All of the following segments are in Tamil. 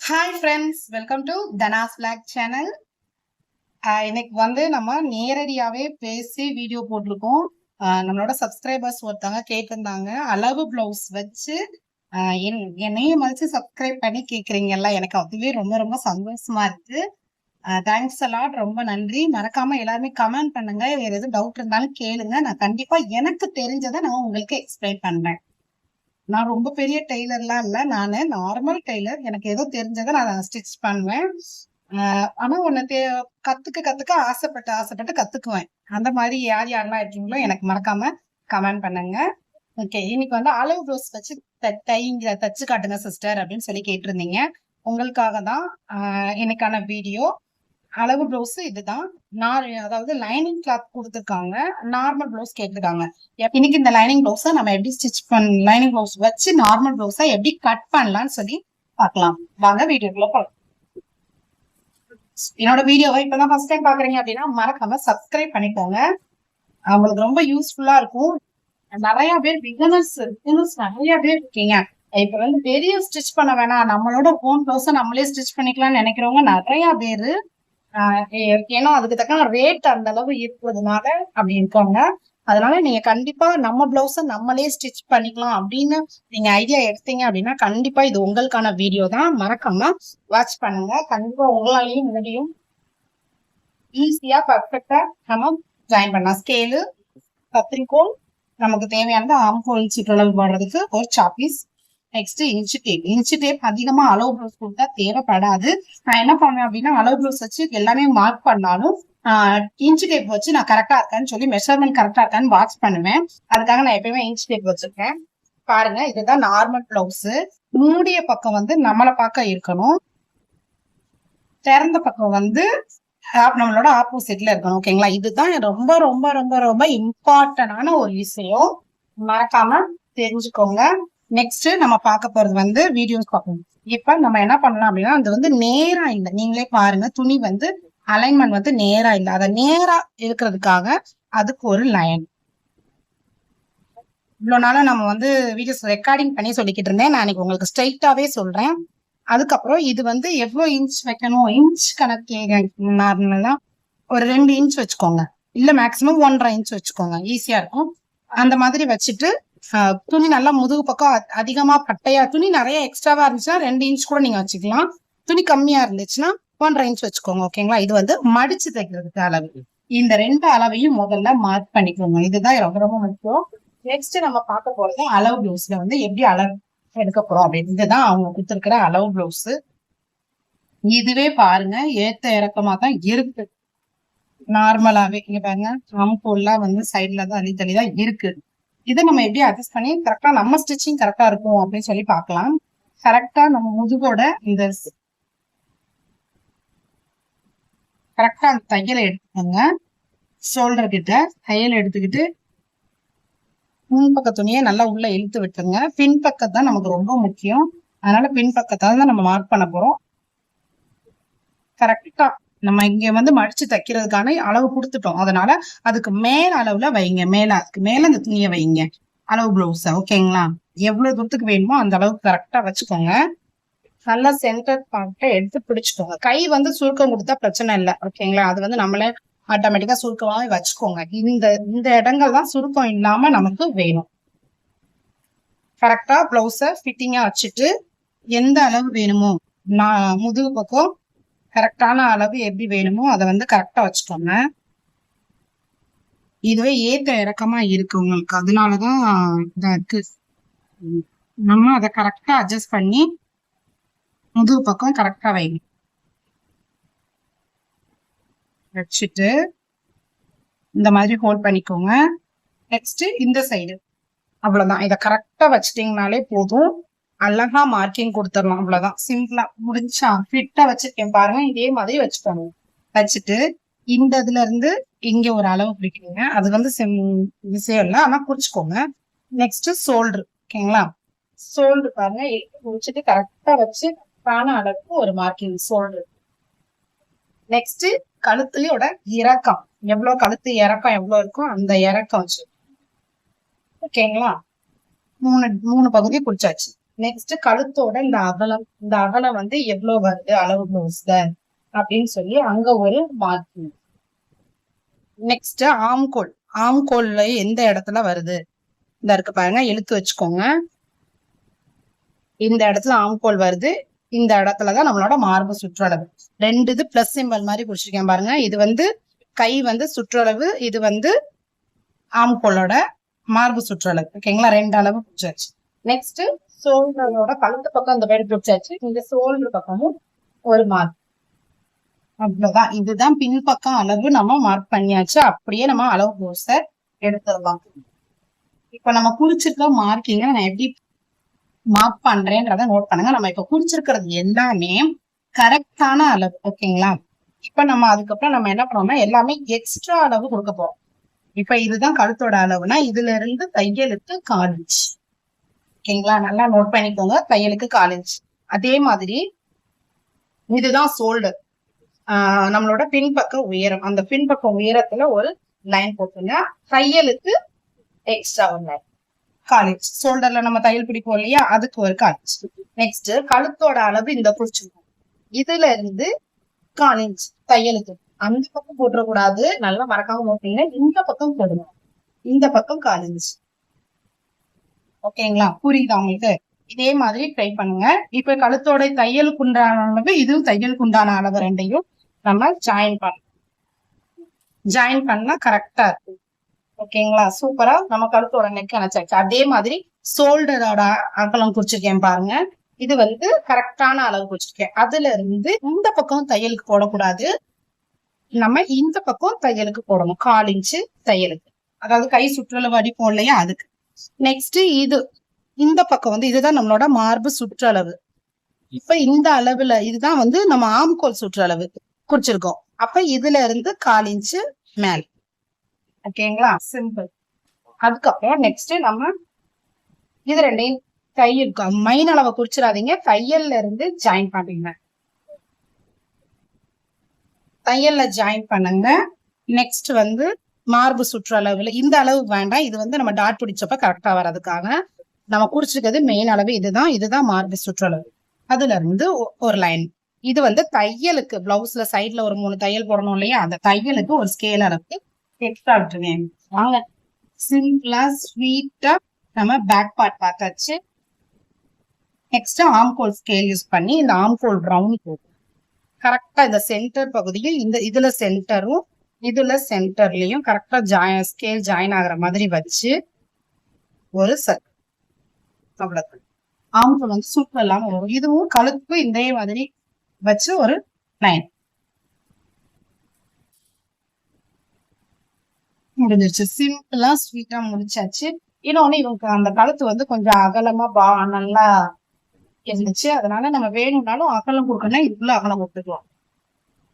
Hi friends, welcome to Dhana's blog channel. இன்னைக்கு நம்ம நேரடியாவே பேசி வீடியோ போட்டிருக்கோம். நம்மளோட சப்ஸ்கிரைபர்ஸ் ஒருத்தவங்க கேட்டிருந்தாங்க, அளவு பிளவுஸ் வச்சு என்னையும் மதிச்சு சப்ஸ்கிரைப் பண்ணி கேட்குறீங்கல்ல, எனக்கு அதுவே ரொம்ப ரொம்ப சந்தோஷமா இருக்கு. தேங்க்ஸ் அலாட், ரொம்ப நன்றி. மறக்காம எல்லாருமே கமெண்ட் பண்ணுங்க, வேற எதுவும் டவுட் இருந்தாலும் கேளுங்க. நான் கண்டிப்பா எனக்கு தெரிஞ்சதை நான் உங்களுக்கு எக்ஸ்பிளைன் பண்றேன். நான் ரொம்ப பெரிய டெய்லர்லாம் இல்ல. நானு நார்மல் டெய்லர். எனக்கு ஏதோ தெரிஞ்சதை நான் ஸ்டிச் பண்ணுவேன். ஆனா கத்துக்க ஆசைப்பட்டு கத்துக்குவேன். அந்த மாதிரி யாரெல்லாம் இருக்கீங்களோ எனக்கு மறக்காம கமெண்ட் பண்ணுங்க. ஓகே, இன்னைக்கு அளவு ப்ளவுஸ் வச்சு தச்சு காட்டுங்க சிஸ்டர் அப்படின்னு சொல்லி கேட்டிருந்தீங்க. உங்களுக்காக தான் இன்னைக்கான வீடியோ. அளவு பிளவுஸ் இதுதான். அதாவது லைனிங் கிளாத் கொடுத்துருக்காங்க, நார்மல் பிளவுஸ் கேட்டிருக்காங்க. இன்னைக்கு இந்த லைனிங் பிளவுஸை நம்ம எப்படி லைனிங் பிளவுஸ் வச்சு நார்மல் பிளவுஸை எப்படி கட் பண்ணலாம்னு சொல்லி பார்க்கலாம். வாங்க வீடியோக்குள்ள போகலாம். என்னோட வீடியோவை இப்பதான் ஃபர்ஸ்ட் டைம் பாக்குறீங்க அப்படின்னா மறக்காம சப்ஸ்கிரைப் பண்ணிக்கோங்க. அவங்களுக்கு ரொம்ப யூஸ்ஃபுல்லா இருக்கும். நிறைய பேர் பிகினர்ஸ் நிறைய பேர் இருக்கீங்க. இப்ப பெரிய ஸ்டிச் பண்ண வேணாம், நம்மளோட ஓன் பிளவுஸை நம்மளே ஸ்டிச் பண்ணிக்கலாம்னு நினைக்கிறவங்க நிறைய பேரு. ஏன்னா அதுக்கு தக்க ரேட் அந்த அளவு இருக்கிறதுனால அப்படி இருக்காங்க. அதனால நீங்க கண்டிப்பா நம்ம பிளவுஸ நம்மளே ஸ்டிச் பண்ணிக்கலாம் அப்படின்னு நீங்க ஐடியா எடுத்தீங்க அப்படின்னா கண்டிப்பா இது உங்களுக்கான வீடியோ தான். மறக்காம வாட்ச் பண்ணுங்க. கண்டிப்பா உங்களாலையும் முடியும். ஈஸியா பர்ஃபெக்டா நம்ம ஜாயின் பண்ணலாம். ஸ்கேலு, கத்திரிக்கோல், நமக்கு தேவையானது ஆம்ஹோல் சுற்றளவு போடுறதுக்கு ஒரு சாப்பீஸ், நெக்ஸ்ட் இன்ச்சு டேப் அதிகமா அளவு ப்ளவுஸ் கொடுத்தா தேவைப்படாது. நான் என்ன பண்ணுவேன் அப்படின்னா அளவு ப்ளவுஸ் வச்சு எல்லாமே மார்க் பண்ணாலும் இன்ச்சு டேப் வச்சு நான் கரெக்டா இருக்கான்னு சொல்லி மெஷர்மெண்ட் கரெக்டா இருக்கான்னு வாட்ச் பண்ணுவேன். அதுக்காக நான் எப்பயுமே இன்ச்சு டேப் வச்சிருக்கேன். பாருங்க, இதுதான் நார்மல் பிளவுஸ். மூடிய பக்கம் நம்மளை பார்க்க இருக்கணும், திறந்த பக்கம் நம்மளோட ஆப்போசிட்ல இருக்கணும். ஓகேங்களா? இதுதான் ரொம்ப ரொம்ப ரொம்ப ரொம்ப இம்பார்ட்டன்டான ஒரு விஷயம். மறக்காம தெரிஞ்சுக்கோங்க. நெக்ஸ்ட் நம்ம பார்க்க போறது வீடியோஸ் பார்க்கணும். இப்ப நம்ம என்ன பண்ணலாம் அப்படின்னா அது நேரா இல்லை, நீங்களே பாருங்க. துணி அலைன்மெண்ட் நேரா இல்லை. அதை நேரா இருக்கிறதுக்காக அதுக்கு ஒரு லைன். இவ்வளவு நாளும் நம்ம வீடியோஸ் ரெக்கார்டிங் பண்ணி சொல்லிக்கிட்டு இருந்தேன். நான் இன்னைக்கு உங்களுக்கு ஸ்ட்ரைட்டாவே சொல்றேன். அதுக்கப்புறம் இது எவ்வளவு இன்ச் வைக்கணும், இன்ச் கணக்கு நார்மலா ஒரு 2 இன்ச் வச்சுக்கோங்க, இல்ல மேக்சிமம் 1.5 இன்ச் வச்சுக்கோங்க, ஈஸியா இருக்கும். அந்த மாதிரி வச்சுட்டு துணி நல்லா முதுகு பக்கம் அதிகமா பட்டையா, துணி நிறைய எக்ஸ்ட்ராவா இருந்துச்சுன்னா 2 இன்ச் கூட நீங்க வச்சுக்கலாம். துணி கம்மியா இருந்துச்சுன்னா 1.5 இன்ச் வச்சுக்கோங்க. ஓகேங்களா? இது மடிச்சு தைக்கிறதுக்கு அளவு. இந்த 2 அளவையும் முதல்ல மார்க் பண்ணிக்கோங்க. இதுதான் ரொம்ப ரொம்ப முக்கியம். நெக்ஸ்ட் நம்ம பார்க்க போறது அளவு பிளவுஸ்ல எப்படி அளவு எடுக்க போறோம் அப்படின்னு. இதுதான் அவங்க கொடுத்துருக்கிற அளவு பிளவுஸ். இதுவே பாருங்க ஏத்த இறக்கமா தான் இருக்கு. நார்மலாவே இங்க பாருங்க, ஆம்ஹோல்லாம் சைட்ல தான் தள்ளிதான் இருக்கு. இதை நம்ம எப்படி அட்ஜஸ்ட் பண்ணி கரெக்டா நம்ம ஸ்டிச்சிங் கரெக்டா இருக்கும் அப்படின்னு சொல்லி பார்க்கலாம். கரெக்டா நம்ம முதுகோட இந்த கரெக்டா அந்த தையலை எடுத்துக்கோங்க. ஷோல்டர் கிட்ட தையல் எடுத்துக்கிட்டு முன்பக்க துணியை நல்லா உள்ள இழுத்து விட்டுருங்க. பின்பக்கம் தான் நமக்கு ரொம்ப முக்கியம். அதனால பின்பக்கத்தை தான் நம்ம மார்க் பண்ண போறோம். கரெக்டா நம்ம இங்க மடிச்சு தைக்கிறதுக்கான அளவு கொடுத்துட்டோம். அதனால அதுக்கு மேல அளவுல வைங்க. அதுக்கு மேல அந்த துணியை வைங்க, அளவு பிளவுஸ. ஓகேங்களா? எவ்வளவு தூரத்துக்கு வேணுமோ அந்த அளவுக்கு கரெக்டா வச்சுக்கோங்க. நல்லா சென்டர் பார்ட்டை எடுத்து பிடிச்சுக்கோங்க. கை சுருக்கம் கொடுத்தா பிரச்சனை இல்லை. ஓகேங்களா? அது நம்மளே ஆட்டோமேட்டிக்கா சுருக்கமாவே வச்சுக்கோங்க. இந்த இடங்கள் தான் சுருக்கம் இல்லாம நமக்கு வேணும். கரெக்டா பிளவுஸ ஃபிட்டிங்கா வச்சுட்டு எந்த அளவு வேணுமோ முதுகு பக்கம் கரெக்டான அளவு எப்படி வேணுமோ அதை கரெக்டா வச்சுக்கோங்க. இதுவே ஏத்த இறக்கமா இருக்கு உங்களுக்கு, அதனாலதான் இதா இருக்கு. நம்ம அதை கரெக்டா அட்ஜஸ்ட் பண்ணி முதுகு பக்கம் கரெக்டா வைங்க. வச்சுட்டு இந்த மாதிரி ஹோல்ட் பண்ணிக்கோங்க. நெக்ஸ்ட் இந்த சைடு அவ்வளவுதான். இதை கரெக்டா வச்சுட்டீங்கனாலே போதும். அழகா மார்க்கிங் கொடுத்துடலாம். அவ்வளவுதான், சிம்பிளா முடிஞ்சா. ஃபிட்டா வச்சிருக்கேன் பாருங்க, இதே மாதிரி வச்சுக்கோங்க. வச்சுட்டு இந்த இதுல இருந்து இங்க ஒரு அளவு பிடிக்கிறீங்க. அது விஷயம் இல்லை, ஆனா குறிச்சுக்கோங்க. Next shoulder. ஓகேங்களா? ஷோல்டர் பாருங்க, முடிச்சுட்டு கரெக்டா வச்சு கரெக்டான அளவுக்கு ஒரு மார்க்கிங் ஷோல்டர். நெக்ஸ்ட் கழுத்துலயோட இறக்கம், எவ்வளவு கழுத்து இறக்கம் எவ்வளவு இருக்கும் அந்த இறக்கம் வச்சு. ஓகேங்களா? மூணு பகுதியை பிடிச்சாச்சு. நெக்ஸ்ட் கழுத்தோட இந்த அகலம் வந்து எவ்வளவு வருது அளவு ப்ளவுஸ்ல அப்படின்னு சொல்லி அங்க ஒரு மார்க்கிங். நெக்ஸ்ட் ஆம்கோல்ல எந்த இடத்துல வருது இந்த இருக்கு பாருங்க, இழுத்து வச்சுக்கோங்க. இந்த இடத்துல ஆம்கோல் வருது, இந்த இடத்துலதான் நம்மளோட மார்பு சுற்றளவு. ரெண்டு இது பிளஸ் சிம்பல் மாதிரி குறிச்சிருக்கேன் பாருங்க. இது வந்து கை வந்து சுற்றளவு, இது வந்து ஆம்கோலோட மார்பு சுற்றளவு. ஓகேங்களா, ரெண்டு அளவு குறிச்சாச்சு. நெக்ஸ்ட் ஷோல்டரோட கழுத்து பக்கம் இந்த மாதிரி குறிச்சாச்சு. இந்த ஷோல்டர் பக்கமும் ஒரு மார்க். அவ்வளவுதான். இதுதான் பின்பக்கம் அளவு நம்ம மார்க் பண்ணியாச்சு. அப்படியே நம்ம அளவு ப்ளவுஸ எடுத்துடலாம். இப்ப நம்ம குறிச்சிருக்க மார்க்கிங்க நான் எப்படி மார்க் பண்றேன்றத நோட் பண்ணுங்க. நம்ம இப்ப குறிச்சிருக்கிறது எல்லாமே கரெக்டான அளவு. ஓகேங்களா, இப்ப நம்ம அதுக்கப்புறம் நம்ம என்ன பண்ணோம்னா எல்லாமே எக்ஸ்ட்ரா அளவு கொடுக்க போறோம். இப்ப இதுதான் கழுத்தோட அளவுனா இதுல இருந்து தையலுக்கு 1/4 இன்ச். ஓகேங்களா, நல்லா நோட் பண்ணிக்கோங்க. தையலுக்கு 1/4 இன்ச். அதே மாதிரி இதுதான் ஷோல்டர், நம்மளோட பின்பக்க உயரம். அந்த பின்பக்க உயரத்துல ஒரு லைன் போட்டுங்க. தையலுக்கு எக்ஸ்ட்ரா ஒரு லைன் 1/4 இன்ச். ஷோல்டர்ல நம்ம தையல் பிடிப்போம் இல்லையா, அதுக்கு ஒரு 1/4 இன்ச். நெக்ஸ்ட் கழுத்தோட அளவு இந்த குறிச்சிருக்கோம். இதுல இருந்து 1/4 இன்ச் தையலுக்கு. அந்த பக்கம் போட்டுறக்கூடாது, நல்லா மறக்காம போட்டீங்கன்னா இந்த பக்கம் போடுங்க. இந்த பக்கம் 1/4 இன்ச். ஓகேங்களா, புரியுதா உங்களுக்கு? இதே மாதிரி ட்ரை பண்ணுங்க. இப்ப கழுத்தோட தையலுக்கு உண்டான அளவு, இதுவும் தையலுக்கு உண்டான அளவு ரெண்டையும் நம்ம ஜாயின் பண்ணா கரெக்டா இருக்கு. ஓகேங்களா, சூப்பரா நம்ம கழுத்தோட நெக் அணைச்சாச்சு. அதே மாதிரி ஷோல்டரோட அகலம் குறிச்சிருக்கேன் பாருங்க. இது வந்து கரெக்டான அளவு குறிச்சிருக்கேன். அதுல இருந்து இந்த பக்கம் தையலுக்கு போடக்கூடாது, நம்ம இந்த பக்கம் தையலுக்கு போடணும். 1/4 இன்ச்சு தையலுக்கு, அதாவது கை சுற்றளவு அடிப்போம் இல்லையா அதுக்கு. நெக்ஸ்ட் இது இந்த பக்கம் வந்து இதுதான் நம்மளோட மார்பு சுற்றளவு. இப்ப இந்த அளவுல இதுதான் வந்து நம்ம ஆம்கோல் சுற்றளவு குறிச்சிருக்கோம். அப்ப இதுல இருந்து 1/4 இன்ச்சு மேல். ஓகேங்களா, சிம்பிள். அதுக்கப்புறம் நெக்ஸ்ட் நம்ம இது ரெண்டையும் தையல் மைன் அளவை குறிச்சிடாதீங்க, தையல்ல இருந்து ஜாயின் பண்ணுங்க. தையல்ல ஜாயின் பண்ணுங்க. நெக்ஸ்ட் வந்து மார்பு சுற்றளவுல இந்த அளவு வேண்டாம், இது வந்து நம்ம டாட் பிடிச்சப்ப கரெக்டா வர்றதுக்காக நம்ம குறிச்சிருக்கிறது மெயின் அளவு. இதுதான் மார்பு சுற்றளவு. அதுல இருந்து ஒரு லைன். இது வந்து தையலுக்கு பிளவுஸ்ல சைட்ல ஒரு 3 தையல் போடணும் இல்லையா, அந்த தையலுக்கு ஒரு ஸ்கேல் அளவுக்கு எக்ஸ்ட்ரா விட்டுருங்க. வாங்க, சிம்பிளா ஸ்வீட்டா நம்ம பேக் பார்ட் பார்த்தாச்சு. நெக்ஸ்ட் ஆம்கோல் ஸ்கேல் யூஸ் பண்ணி இந்த ஆம்கோல் ரவுண்ட் கரெக்டா இந்த சென்டர் பகுதியில் இதுல சென்டரும் இதுல சென்டர்லயும் கரெக்டா ஸ்கேல் ஜாயின் ஆகுற மாதிரி வச்சு ஒரு சர்க்கிள். அவ்வளவு ஆம்கோல் வந்து சூப்பர் இல்லாம வரும். இதுவும் கழுத்துக்கு இதே மாதிரி வச்சு ஒரு லைன் முடிஞ்சிருச்சு. சிம்பிளா ஸ்வீட்டா முடிச்சாச்சு. இன்னொன்னு இவங்க அந்த கழுத்து வந்து கொஞ்சம் அகலமா நல்லா இருந்துச்சு, அதனால நம்ம வேணும்னாலும் அகலம் கொடுக்கணும், இதுக்குள்ள அகலம் கொடுத்துக்கலாம்.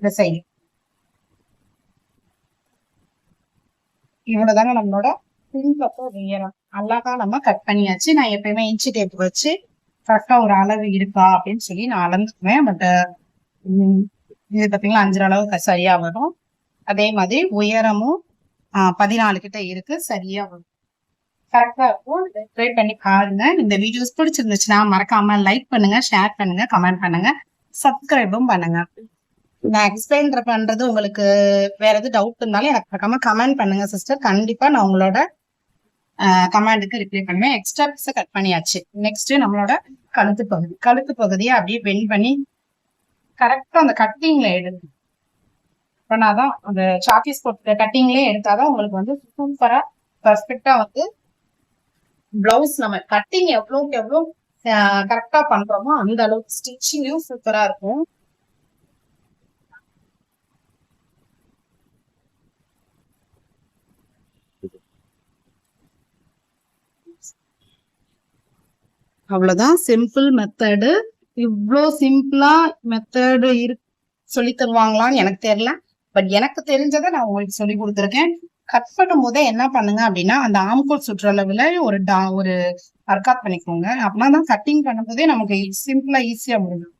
இந்த சைடு இவ்வளவுதாங்க நம்மளோட பின்பக்கம் உயரம். அழகா நம்ம கட் பண்ணியாச்சு. நான் எப்பயுமே இன்ச்சு டேப் வச்சு கரெக்டா ஒரு அளவு இருக்கா அப்படின்னு சொல்லி நான் அளந்துக்குவேன். பட் இது பாத்தீங்கன்னா 5 அளவு சரியா வரும். அதே மாதிரி உயரமும் 14 கிட்ட இருக்கு, சரியா வரும், கரெக்டா இருக்கும். ட்ரை பண்ணி பாருங்க. இந்த வீடியோஸ் பிடிச்சிருந்துச்சுன்னா மறக்காம லைக் பண்ணுங்க, ஷேர் பண்ணுங்க, கமெண்ட் பண்ணுங்க, சப்ஸ்கிரைபும் பண்ணுங்க. நான் எக்ஸ்பிளைன் பண்றது உங்களுக்கு வேற எது டவுட் இருந்தாலும் எனக்கு மறக்காம கமெண்ட் பண்ணுங்க சிஸ்டர். கண்டிப்பா நான் உங்களோட கமெண்ட்டுக்கு ரிப்ளை பண்ணுவேன். எக்ஸ்ட்ரா பீஸை கட் பண்ணியாச்சு. நெக்ஸ்ட் நம்மளோட கழுத்து பகுதியை அப்படியே பெண்ட் பண்ணி கரெக்டா அந்த கட்டிங்ல எடுத்து பண்ணாதான், அந்த சாக்கீஸ் போட்டு கட்டிங்லயே எடுத்தாதான் உங்களுக்கு வந்து சூப்பரா பர்ஃபெக்டா வந்து பிளவுஸ் நம்ம கட்டிங் எவ்வளவுக்கு எவ்வளவு கரெக்டா பண்றோமோ அந்த அளவுக்கு ஸ்டிச்சிங்கும் சூப்பரா இருக்கும். அவ்வளவுதான், சிம்பிள் மெத்தடு. இவ்வளோ சிம்பிளா மெத்தடு சொல்லி தருவாங்களான்னு எனக்கு தெரியல, பட் எனக்கு தெரிஞ்சதை நான் உங்களுக்கு சொல்லி கொடுத்துருக்கேன். கட் பண்ணும் போதே என்ன பண்ணுங்க அப்படின்னா அந்த ஆம்கோல் சுற்றளவுல ஒரு அர்க்காத் பண்ணிக்கோங்க. அப்படின்னா கட்டிங் பண்ணும் போதே நமக்கு சிம்பிளா ஈஸியா முடியும்.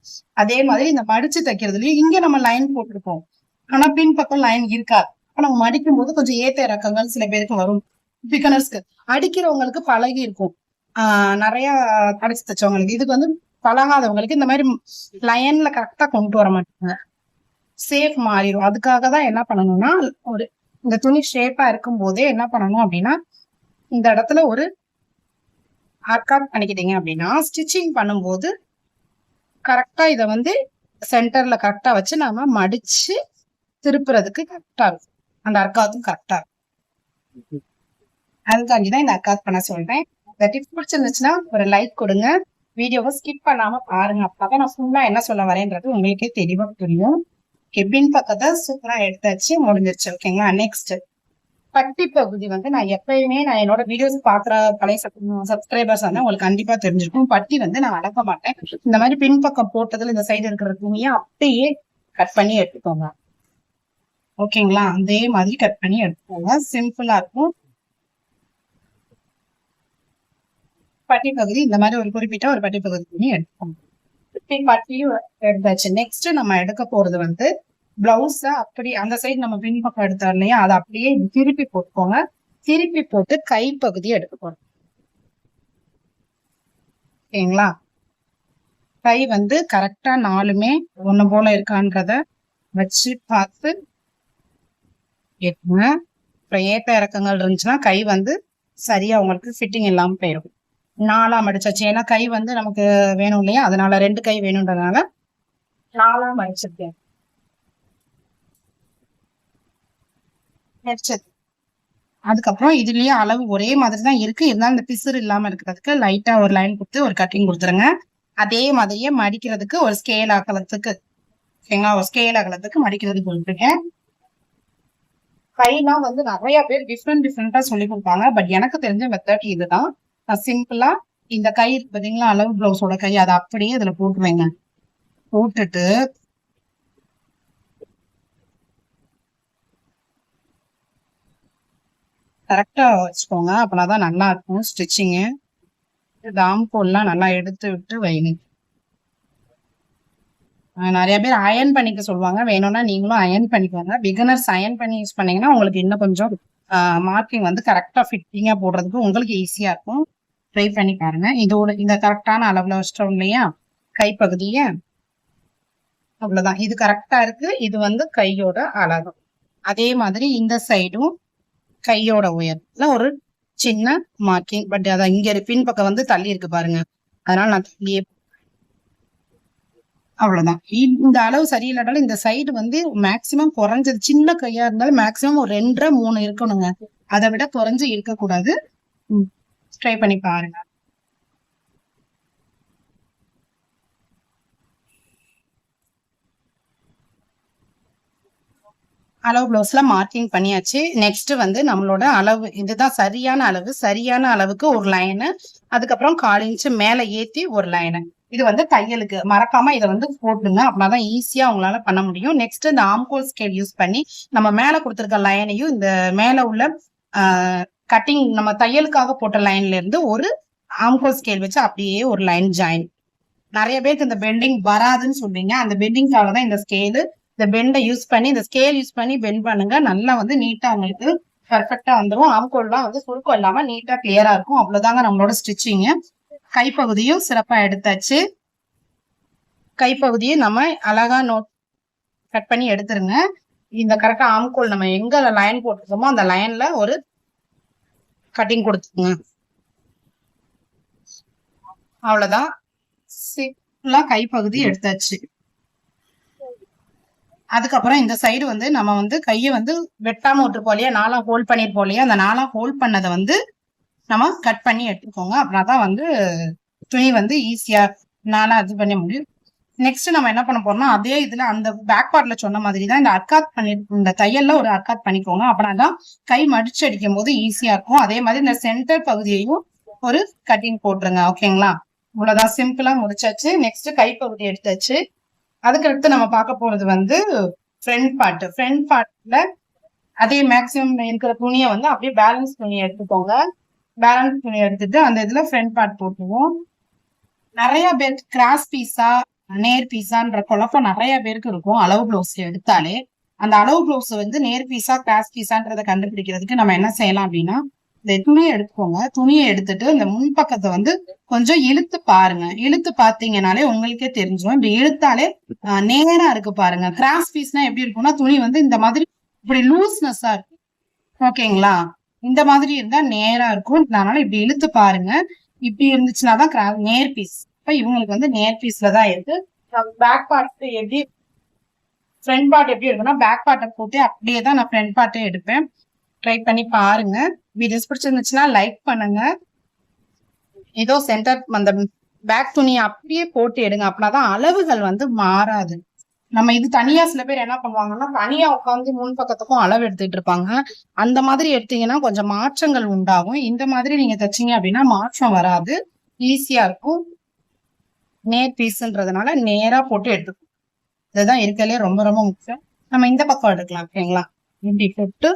அதே மாதிரி இந்த மடிச்சு தைக்கிறதுலயும் இங்க நம்ம லைன் போட்டிருக்கோம், ஆனா பின்பக்கம் லைன் இருக்காது. அப்ப நம்ம மடிக்கும் போது கொஞ்சம் ஏத்த இறக்கங்கள் சில பேருக்கு வரும். பிகனர்ஸ்க்கு, அடிக்கிறவங்களுக்கு பழகி இருக்கும். நிறைய அடிச்சு தச்சவங்களுக்கு. இதுக்கு வந்து பழகாதவங்களுக்கு இந்த மாதிரி லைன்ல கரெக்டா கொண்டு வர மாட்டாங்க, சேஃப் மாறிடும். அதுக்காக தான் என்ன பண்ணணும்னா, ஒரு இந்த துணி ஷேப்பா இருக்கும் போதே என்ன பண்ணணும் அப்படின்னா, இந்த இடத்துல ஒரு ஆர்காட் பண்ணிக்கிட்டீங்க அப்படின்னா ஸ்டிச்சிங் பண்ணும்போது கரெக்டா இதை வந்து சென்டர்ல கரெக்டா வச்சு நாம மடிச்சு திருப்புறதுக்கு கரெக்டா இருக்கும். அந்த அர்க்காத்தும் கரெக்டா இருக்கும். அதுக்காண்டிதான் இந்த அர்க்காத் பண்ண சொல்றேன். இந்த டிப்ஸ் பிடிச்சிருந்துச்சுன்னா ஒரு லைக் கொடுங்க, வீடியோவை ஸ்கிப் பண்ணாம பாருங்க. அப்பதான் நான் ஃபுல்லா என்ன சொல்ல வரேன்றது உங்களுக்கே தெளிவா புரியும். பின் பக்கத்தை சூப்பரா எடுத்தாச்சு, முடிஞ்சிருச்சு. ஓகேங்களா. நெக்ஸ்ட் பட்டி பகுதி வந்து நான் எப்பயுமே நான் என்னோட வீடியோஸ் பாக்குற பழைய சப்ஸ்கிரைபர்ஸ் வந்து உங்களுக்கு கண்டிப்பா தெரிஞ்சிருக்கும். பட்டி வந்து நான் அடக்க மாட்டேன். இந்த மாதிரி பின்பக்கம் போட்டதுல இந்த சைடு இருக்கிற துணியை அப்படியே கட் பண்ணி எடுத்துக்கோங்க. ஓகேங்களா. அதே மாதிரி கட் பண்ணி எடுத்துக்கோங்க, சிம்பிளா இருக்கும். பட்டி பகுதி இந்த மாதிரி ஒரு குறிப்பிட்ட ஒரு பட்டி பகுதி பண்ணி எடுத்துக்கோங்க. பட்டியும் எடுத்தாச்சு. நெக்ஸ்ட் நம்ம எடுக்க போறது வந்து பிளவுஸ அப்படி அந்த சைடு நம்ம பின்பக்கம் எடுத்தோம் இல்லையா, அதை அப்படியே திருப்பி போட்டுக்கோங்க. திருப்பி போட்டு கைப்பகுதி எடுக்க போறோம். ஓகேங்களா. கை வந்து கரெக்டா 4மே ஒண்ணு போல இருக்கான்றத வச்சு பார்த்து எடுங்க. அப்புறம் ஏற்ற இறக்கங்கள் இருந்துச்சுன்னா கை வந்து சரியா உங்களுக்கு ஃபிட்டிங் இல்லாம போயிடும். 4ஆ மடிச்சாச்சு. ஏன்னா கை வந்து நமக்கு வேணும் இல்லையா, அதனால 2 கை வேணும்ன்றதுனால 4ஆ மடிச்சிருக்கேன். அதுக்கப்புறம் இதுலயே அளவு ஒரே மாதிரி தான் இருக்கு, இருந்தாலும் இந்த பிசுறு இல்லாம இருக்கிறதுக்கு லைட்டா ஒரு லைன் கொடுத்து ஒரு கட்டிங் கொடுத்துருங்க. அதே மாதிரியே மடிக்கிறதுக்கு ஒரு ஸ்கேல் அகலத்துக்கு, ஓகேங்களா, ஒரு ஸ்கேல் அகலத்துக்கு மடிக்கிறதுக்கு கொடுத்துருக்கேன். கைலாம் வந்து நிறைய பேர் டிஃப்ரெண்டா சொல்லி கொடுப்பாங்க. பட் எனக்கு தெரிஞ்ச மெத்தட் இதுதான். நான் சிம்பிளா இந்த கை இருக்கு பாத்தீங்களா, அளவு பிளவுஸோட கை, அதை அப்படியே இதுல போட்டுருவேங்க. போட்டுட்டு கரெக்டா வச்சுக்கோங்க, அப்பனாதான் நல்லா இருக்கும் ஸ்டிச்சிங்கு. தாம்கோல்லாம் நல்லா எடுத்து விட்டு வைங்க. நிறைய பேர் அயன் பண்ணிக்க சொல்லுவாங்க, வேணும்னா நீங்களும் அயன் பண்ணிக்கோங்க. பிகினர்ஸ் அயன் பண்ணி யூஸ் பண்ணீங்கன்னா உங்களுக்கு இன்னும் கொஞ்சம் மார்க்கிங் வந்து கரெக்டா ஃபிட்டிங்கா போடுறதுக்கு உங்களுக்கு ஈஸியா இருக்கும். ட்ரை பண்ணி பாருங்க. இதோட இந்த கரெக்டான அளவுல வச்சிட்டோம் இல்லையா கைப்பகுதிய, அவ்வளவுதான். இது கரெக்டா இருக்கு. இது வந்து கையோட அளவு. அதே மாதிரி இந்த சைடும் கையோட உயரத்துல ஒரு சின்ன மார்க்கிங், பட் அத இங்க பின்பக்கம் வந்து தள்ளி இருக்கு பாருங்க, அதனால நான் தள்ளியே, அவ்வளவுதான். இந்த அளவு சரியில்லாட்டாலும் இந்த சைடு வந்து மேக்சிமம் குறைஞ்சது, சின்ன கையா இருந்தாலும் மேக்சிமம் ஒரு 2 3 இருக்கணுங்க, அதை விட குறைஞ்சு இருக்கக்கூடாது. ட்ரை பண்ணி பாருங்க. அளவு பிளவுஸ்ல மார்க்கிங் பண்ணியாச்சு. நெக்ஸ்ட் வந்து நம்மளோட அளவு, இதுதான் சரியான அளவு. சரியான அளவுக்கு ஒரு லைனு, அதுக்கப்புறம் 1/4 இன்ச்சு மேல ஏத்தி ஒரு லைனு. இது வந்து தையலுக்கு மறக்காம இதை வந்து போட்டுங்க, அப்படின்னாதான் ஈஸியா உங்களால பண்ண முடியும். நெக்ஸ்ட் இந்த ஆம்கோல் ஸ்கேல் யூஸ் பண்ணி நம்ம மேல கொடுத்துருக்க லைனையும் இந்த மேல உள்ள கட்டிங் நம்ம தையலுக்காக போட்ட லைன்ல இருந்து ஒரு ஆம்கோல் ஸ்கேல் வச்சு அப்படியே ஒரு லைன் ஜாயின். நிறைய பேருக்கு இந்த பெண்டிங் வராதுன்னு சொல்றீங்க, அந்த பெண்டிங்காக தான் இந்த ஸ்கேலு. இந்த பெண்டை யூஸ் பண்ணி, இந்த ஸ்கேல் யூஸ் பண்ணி பெண்ட் பண்ணுங்க, நல்லா வந்து நீட்டா உங்களுக்கு பர்ஃபெக்டா வந்துடும். ஆம்கோல்லாம் வந்து சுருக்கம் இல்லாம நீட்டா கிளியரா இருக்கும். அவ்வளவுதாங்க நம்மளோட ஸ்டிச்சிங். கைப்பகுதியும் சிறப்பா எடுத்தாச்சு. கைப்பகுதியை நம்ம அழகா கட் பண்ணி எடுத்துருங்க. இந்த கரெக்டா ஆம்கோல் நம்ம எங்க லைன் போட்டுருக்கோமோ அந்த லைன்ல ஒரு கட்டிங் கொடுத்துருங்க. அவ்வளவுதான், சிம்பிளா கைப்பகுதி எடுத்தாச்சு. அதுக்கப்புறம் இந்த சைடு வந்து நம்ம வந்து கையை வந்து வெட்டாம விட்டுருப்போம் இல்லையா, 4ஆ ஹோல்ட் பண்ணிருப்போம் இல்லையா, அந்த 4ஆ ஹோல்ட் பண்ணதை வந்து நம்ம கட் பண்ணி எடுத்துக்கோங்க. அப்படின்னாதான் வந்து துணி வந்து ஈஸியா 4ஆ இது பண்ண முடியும். நெக்ஸ்ட் நம்ம என்ன பண்ண போறோம்னா, அதே இதுல அந்த பேக் பார்ட்ல சொன்ன மாதிரி தான் இந்த அர்க்காத் இந்த தையல்ல ஒரு அர்க்காத் பண்ணிக்கோங்க. அப்படின்னாதான் கை மடிச்சு அடிக்கும் போது ஈஸியா இருக்கும். அதே மாதிரி இந்த சென்டர் பகுதியையும் ஒரு கட்டிங் போட்டுருங்க. ஓகேங்களா. இவ்வளவுதான், சிம்பிளா முடிச்சாச்சு. நெக்ஸ்ட் கைப்பகுதி எடுத்தாச்சு. அதுக்கடுத்து நம்ம பார்க்க போறது வந்து ஃப்ரண்ட் பார்ட். ஃப்ரண்ட் பார்ட்ல அதே மேக்சிமம் இருக்கிற துணியை வந்து அப்படியே பேலன்ஸ் துணியை எடுத்துக்கோங்க. பேலன்ஸ் துணியை எடுத்துட்டு அந்த இதுல ஃப்ரண்ட் பார்ட் போட்டுருவோம். நிறைய பேருக்கு கிராஸ் பீஸா நேர் பீஸான்ற குழப்பம் நிறைய பேருக்கு இருக்கும். அளவு பிளவுஸ் எடுத்தாலே அந்த அளவு பிளவுஸ் வந்து நேர் பீஸா கிராஸ் பீஸான்றதை கண்டுபிடிக்கிறதுக்கு நம்ம என்ன செய்யலாம் அப்படின்னா, இந்த துணியை எடுத்துக்கோங்க. துணியை எடுத்துட்டு இந்த முன்பக்கத்தை வந்து கொஞ்சம் இழுத்து பாருங்க. இழுத்து பாத்தீங்கன்னாலே உங்களுக்கே தெரிஞ்சிடும். இப்படி இழுத்தாலே நேரா இருக்கு பாருங்க. கிராஸ் பீஸ்னா எப்படி இருக்கும்னா துணி வந்து இந்த மாதிரி இப்படி லூஸ்னஸா இருக்கும். ஓகேங்களா? இந்த மாதிரி இருந்தா நேரா இருக்கும். அதனால இப்படி இழுத்து பாருங்க. இப்படி இருந்துச்சுன்னாதான் நேர் பீஸ். இப்ப இவங்களுக்கு வந்து நேர் பீஸ்ல தான் இருக்கு. பேக் பார்ட் எப்படி ஃப்ரண்ட் பார்ட் எப்படி இருக்குன்னா பேக் பார்ட்டை போட்டு அப்படியே தான் நான் ஃப்ரண்ட் பார்ட்டே எடுப்பேன். ட்ரை பண்ணி பாருங்க. வீடியோஸ் பிடிச்சிருந்துச்சுன்னா லைக் பண்ணுங்க. ஏதோ சென்டர் அந்த பேக் துணியை அப்படியே போட்டு எடுங்க. அப்படின்னாதான் அளவுகள் வந்து மாறாது. நம்ம இது தனியா சில பேர் என்ன பண்ணுவாங்கன்னா தனியா உட்காந்து முன் பக்கத்துக்கும் அளவு எடுத்துட்டு இருப்பாங்க. அந்த மாதிரி எடுத்தீங்கன்னா கொஞ்சம் மாற்றங்கள் உண்டாகும். இந்த மாதிரி நீங்க தைச்சீங்க அப்படின்னா மாற்றம் வராது. ஈஸியா இருக்கும். நேர் பீஸ்ன்றதுனால நேரா போட்டு எடுத்துக்கணும். இதுதான் இருக்கலே ரொம்ப ரொம்ப முக்கியம். நம்ம இந்த பக்கம் எடுக்கலாம். ஓகேங்களா? இப்படி போட்டு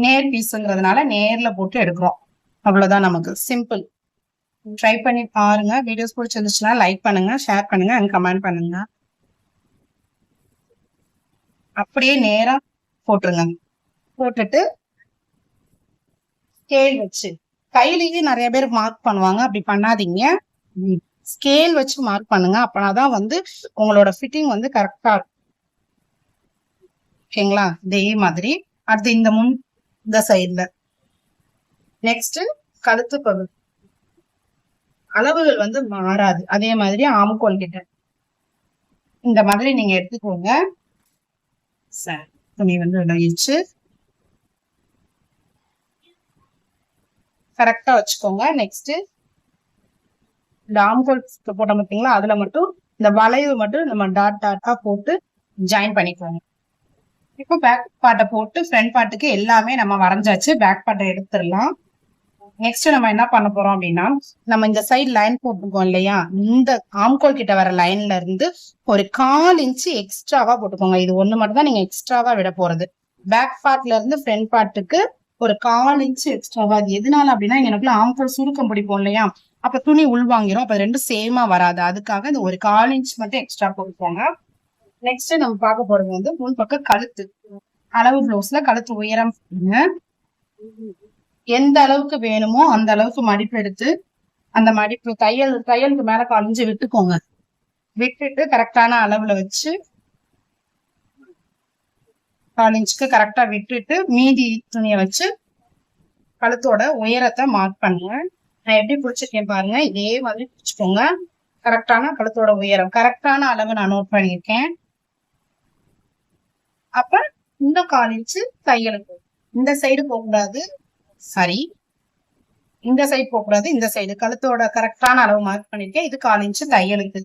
நேர் பீஸ்ங்கிறதுனால நேர்ல போட்டு எடுக்கிறோம். அவ்வளவுதான். நமக்கு சிம்பிள். ட்ரை பண்ணி பாருங்க. வீடியோஸ் பிடிச்சிருந்துச்சுன்னா லைக் பண்ணுங்க, ஷேர் பண்ணுங்க அண்ட் கமெண்ட் பண்ணுங்க. அப்படியே நேரா போட்டுருங்க. போட்டுட்டு ஸ்கேல் வச்சு கையிலேயே நிறைய பேர் மார்க் பண்ணுவாங்க. அப்படி பண்ணாதீங்க. ஸ்கேல் வச்சு மார்க் பண்ணுங்க. அப்பனாதான் வந்து உங்களோட ஃபிட்டிங் வந்து கரெக்டா இருக்கும். ஓகேங்களா? இதே மாதிரி அடுத்து இந்த சைட்ல நெக்ஸ்ட் கழுத்து பகுதி அளவுகள் வந்து மாறாது. அதே மாதிரி ஆம்கோல் கிட்ட இந்த மாதிரி நீங்க எடுத்துக்கோங்க. சரி, துணி வந்து விளையிச்சு கரெக்டா வச்சுக்கோங்க. நெக்ஸ்ட் இந்த ஆம்கோல் போட்ட பார்த்தீங்களா, அதுல மட்டும் இந்த வளைவு மட்டும் நம்ம டாட் டாட்டா போட்டு ஜாயின் பண்ணிக்கோங்க. இப்போ பேக் பார்ட்டை போட்டு ஃப்ரண்ட் பார்ட்டுக்கு எல்லாமே நம்ம வரைஞ்சாச்சு. பேக் பார்ட்டை எடுத்துடலாம். நெக்ஸ்ட் நம்ம என்ன பண்ண போறோம் அப்படின்னா, நம்ம இந்த சைடு லைன் போட்டுக்கோம் இல்லையா, இந்த ஆம்கோல் கிட்ட வர லைன்ல இருந்து ஒரு 1/4 இன்ச்சு எக்ஸ்ட்ராவா போட்டுக்கோங்க. இது ஒண்ணு மட்டும் தான் நீங்க எக்ஸ்ட்ராவா விட போறது. பேக் பார்ட்ல இருந்து ஃப்ரண்ட் பார்ட்டுக்கு ஒரு 1/4 இன்ச்சு எக்ஸ்ட்ராவா. அது எதனால அப்படின்னா, எனக்குள்ள ஆம்கோல் சுருக்கம் பிடிப்போம் இல்லையா, அப்ப துணி உள்வாங்கிரும். அப்ப ரெண்டும் சேமா வராது. அதுக்காக இந்த ஒரு 1/4 இன்ச் மட்டும் எக்ஸ்ட்ரா போட்டுக்கோங்க. நெக்ஸ்ட் நம்ம பார்க்க போறது வந்து முன் பக்கம் கழுத்து அளவு. ப்ளவுஸ்ல கழுத்து உயரம் எந்த அளவுக்கு வேணுமோ அந்த அளவுக்கு மடிப்பு எடுத்து அந்த மடிப்பு தையலுக்கு மேல 1/4 இன்ச்சு விட்டுக்கோங்க. விட்டுட்டு கரெக்டான அளவுல வச்சு 1/4 இன்ச்சுக்கு கரெக்டா விட்டுட்டு மீதி துணியை வச்சு கழுத்தோட உயரத்தை மார்க் பண்ணுங்க. நான் எப்படி பிடிச்சிருக்கேன் பாருங்க. இதே மாதிரி பிடிச்சுக்கோங்க. கரெக்டான கழுத்தோட உயரம் கரெக்டான அளவு நான் நோட் பண்ணியிருக்கேன். அப்ப இந்த 1/4 இன்ச்சு தையலுக்கு இந்த சைடு போகக்கூடாது. சரி, இந்த சைடு போகக்கூடாது. இந்த சைடு கழுத்தோட கரெக்டான அளவு மார்க் பண்ணிருக்கேன். இது 1/4 இன்ச்சு தையலுக்கு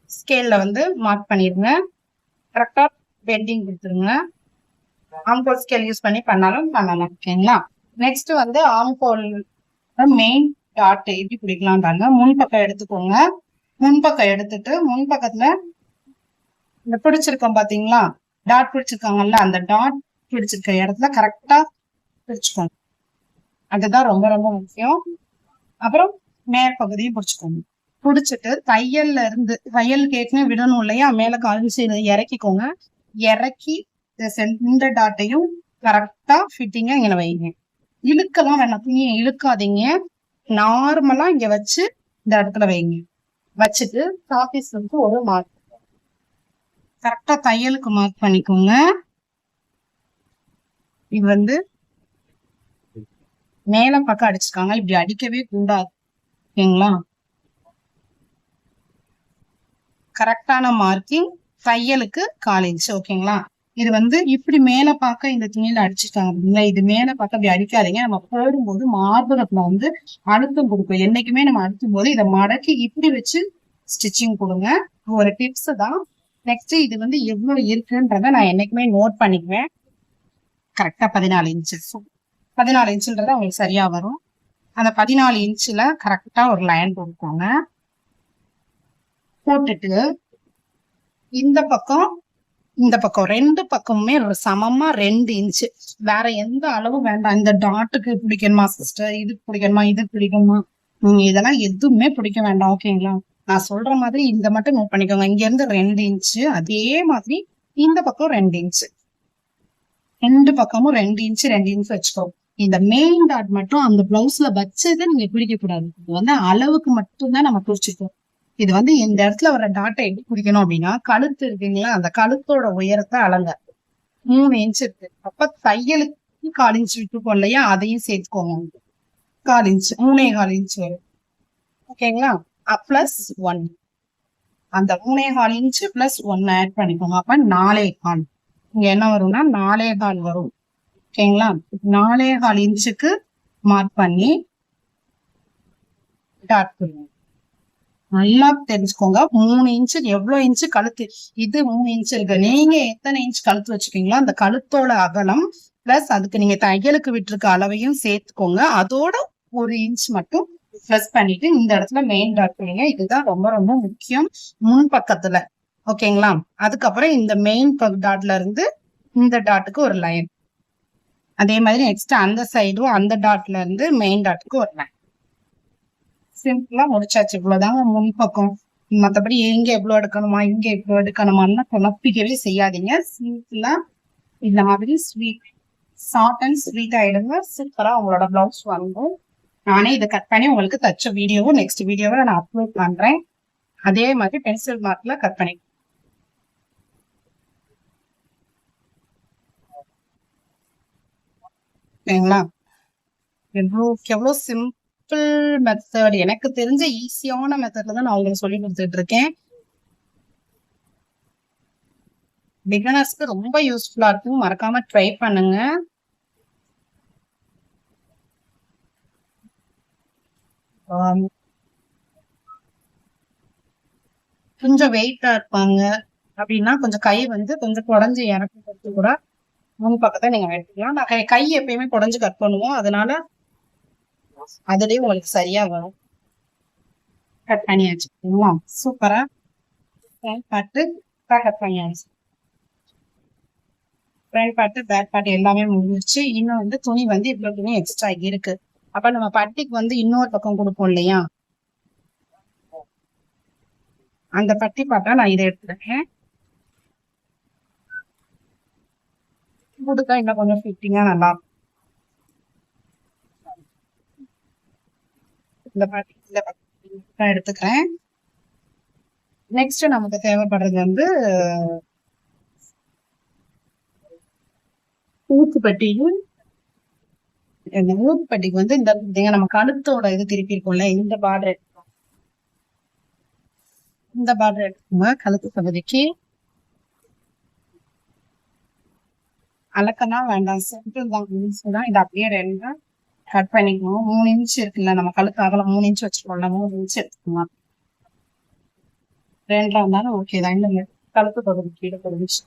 ஸ்கேல்ல வந்து மார்க் பண்ணிருங்க. கரெக்டா பெண்டிங் கொடுத்துருங்க. ஆம்கோல் ஸ்கேல் யூஸ் பண்ணி பண்ணாலும் பண்ணலாம். ஓகேங்களா? நெக்ஸ்ட் வந்து ஆம்கோல் மெயின் டாட் எப்படி பிடிக்கலாம் பாருங்க. முன்பக்கம் எடுத்துக்கோங்க. முன்பக்கம் எடுத்துட்டு முன்பக்கத்துல இந்த பிடிச்சிருக்கோம் பாத்தீங்களா, டாட் பிடிச்சிருக்காங்கல்ல, அந்த டாட் பிடிச்சிருக்க இடத்துல கரெக்டா பிடிச்சுக்கோங்க. அதுதான் ரொம்ப ரொம்ப முக்கியம். அப்புறம் மேற்பகுதியும் பிடிச்சுக்கோங்க. பிடிச்சிட்டு தையலுக்கு ஏற்கனவே விடணும் இல்லையா, மேல 1/4 இன்ச்சு இறக்கிக்கோங்க. இறக்கி இந்த டாட்டையும் கரெக்டா ஃபிட்டிங்கா இங்க வைங்க. இழுக்கலாம் வேணாம், துணியை இழுக்காதீங்க. நார்மலா இங்க வச்சு இந்த இடத்துல வைங்க. வச்சுட்டு சாபீஸ் வந்து ஒரு மார்க் கரெக்டா தையலுக்கு மார்க் பண்ணிக்கோங்க. இது வந்து மேல பக்கம் அடிச்சிருக்காங்க. இப்படி அடிக்கவே கூடாது. ஓகேங்களா? கரெக்டான மார்க்கிங் தையலுக்கு 1/4 இன்ச்சு. ஓகேங்களா? இது வந்து இப்படி மேல பார்க்க இந்த துணியில அடிச்சிருக்காங்க அப்படிங்களா, இது மேல பார்க்க அப்படி அடிக்காதீங்க. நம்ம போடும்போது மார்பகத்துல வந்து அழுத்தம் கொடுக்கும். என்னைக்குமே நம்ம அழுத்தும் போது இதை மடக்கி இப்படி வச்சு ஸ்டிச்சிங் கொடுங்க. ஒரு டிப்ஸ் தான். நெக்ஸ்ட் இது வந்து எவ்வளவு இருக்குன்றத நான் என்னைக்குமே நோட் பண்ணிக்குவேன். கரெக்டா 14 இன்ச்சு. 14 இன்ச்சுன்றத உங்களுக்கு சரியா வரும். அந்த 14 இன்ச்சுல கரெக்டா ஒரு லைன் போட்டுக்கோங்க. போட்டுட்டு இந்த பக்கம் ரெண்டு பக்கமுமே சமமா 2 இன்ச்சு. வேற எந்த அளவும் வேண்டாம். இந்த டாட்டுக்கு பிடிக்கணுமா சிஸ்டர், இது பிடிக்கணுமா, இது பிடிக்கணுமா, இதெல்லாம் எதுவுமே பிடிக்க வேண்டாம். ஓகேங்களா? நான் சொல்ற மாதிரி இந்த மட்டும் நோட் பண்ணிக்கோங்க. இங்க இருந்து 2 இன்ச்சு, அதே மாதிரி இந்த பக்கம் 2 இன்ச்சு. ரெண்டு பக்கமும் 2 இன்ச் வச்சுக்கோ. இந்த மெயின் டாட் மட்டும் அந்த பிளவுஸ்ல வச்சதை நீங்க பிடிக்க கூடாது. இது வந்து அளவுக்கு மட்டும்தான் நம்ம குறிச்சிருக்கோம். இது வந்து இந்த இடத்துல வர டாட்டை எப்படி பிடிக்கணும் அப்படின்னா, கழுத்து இருக்குங்களா, அந்த கழுத்தோட உயரத்தை அளங்க. 3 இன்ச் இருக்கு. அப்ப தையலுக்கு 1/4 இன்ச் விட்டுருக்கோம் இல்லையா, அதையும் சேர்த்துக்கோங்க. 1/4 இன்ச், 3.25 இன்ச் வரும். ஓகேங்களா? பிளஸ் 1, அந்த 3.25 இன்ச் பிளஸ் 1 ஆட் பண்ணிக்கோங்க. அப்ப 4.25. இங்க என்ன வரும்னா 4.25 வரும். ஓகேங்களா? 4.25 இன்ச்சுக்கு மார்க் பண்ணி டாட் பண்ணுங்க. நல்லா தெரிஞ்சுக்கோங்க. 3 இன்ச்சு எவ்வளவு இன்ச்சு கழுத்து, இது 3 இன்ச் இருக்கு. நீங்க எத்தனை இன்ச் கழுத்து வச்சுக்கீங்களோ அந்த கழுத்தோட அகலம் பிளஸ் அதுக்கு நீங்க தையலுக்கு விட்டுருக்க அளவையும் சேர்த்துக்கோங்க. அதோட 1 இன்ச் மட்டும் பிளஸ் பண்ணிட்டு இந்த இடத்துல மெயின் டாட் பண்ணுங்க. இதுதான் ரொம்ப ரொம்ப முக்கியம் முன் பக்கத்துல. ஓகேங்களா? அதுக்கப்புறம் இந்த மெயின் டாட்ல இருந்து இந்த டாட்டுக்கு ஒரு லைன். அதே மாதிரி நெக்ஸ்ட் அந்த சைடும் அந்த டாட்ல இருந்து மெயின் டாட்டுக்கு ஒரு லைன். சிம்பிளா முடிச்சாச்சு. இவ்வளவுதாங்க முன் பக்கம். மத்தபடி எங்க எவ்வளவு எடுக்கணுமா, இங்க எவ்வளவு எடுக்கணுமான்னு குழப்பிக்கவே செய்யாதீங்க. சிம்பிளா இந்த மாதிரி ஷார்ட் அண்ட் ஸ்வீட் ஆயிடுங்க. சூப்பரா உங்களோட பிளவுஸ் வாங்கும். நானே இதை கட் பண்ணி உங்களுக்கு தச்ச வீடியோவும் நெக்ஸ்ட் வீடியோவை நான் அப்லோட் பண்றேன். அதே மாதிரி பென்சில் மார்க்ல கட் பண்ணி ஓகேங்களா? எவ்வளவு சிம்பிள் மெத்தட், எனக்கு தெரிஞ்ச ஈஸியான மெத்தட்ல தான் நான் உங்களுக்கு சொல்லி கொடுத்துட்டு இருக்கேன். பிகினர்ஸ்க்கு ரொம்ப யூஸ்ஃபுல்லா இருக்கும். மறக்காம ட்ரை பண்ணுங்க. கொஞ்சம் வெயிட்டா இருப்பாங்க அப்படின்னா கொஞ்சம் கை வந்து கொஞ்சம் குடஞ்சு இறக்கி கொடுத்து கூட முன் பக்கத்தை நீங்க எடுத்துக்கலாம். நான் கை எப்பயுமே குடஞ்சு கட் பண்ணுவோம், அதனால அதுலயும் உங்களுக்கு சரியா வரும். கட் பண்ணியாச்சு. சூப்பரா பார்த்து கட் பண்ணியாச்சு. ஃப்ரண்ட் பார்ட் பேக் பார்ட் எல்லாமே முடிஞ்சிருச்சு. இன்னும் வந்து துணி வந்து இவ்வளவு துணி எக்ஸ்ட்ரா இருக்கு. அப்ப நம்ம பட்டிக்கு வந்து இன்னொரு பக்கம் கொடுப்போம் இல்லையா, அந்த பட்டி பார்த்தா நான் இதை எடுத்துருக்கேன். கொடுத்தா இன்னும் கொஞ்சம் ஃபிட்டிங்கா நல்லா இருக்கும். இந்த பட்டி எடுத்துக்கிறேன். நெக்ஸ்ட் நமக்கு தேவைப்படுறது வந்து ஊக்குப்பட்டியும். இந்த ஊக்குப்பட்டிக்கு வந்து இந்த நம்ம கழுத்தோட இது திருப்பி இருக்கோம்ல, இந்த பார்டர் எடுத்துக்கோங்க. இந்த பார்டர் எடுத்துக்கோங்க. கழுத்து பகுதிக்கு அலக்கெல்லாம் வேண்டாம், சிம்பிள் தான். இது அப்படியே 2 கட் பண்ணிக்கணும். 3 இன்ச் இருக்குல்ல, நம்ம கழுத்து அகலம் 3 இன்ச் வச்சுக்கோங்க. 3 இன்ச் எடுத்துக்கோங்க. 2 இருந்தாலும் ஓகே தான். இந்த கழுத்து பகுதி கீழே 1 இன்ச்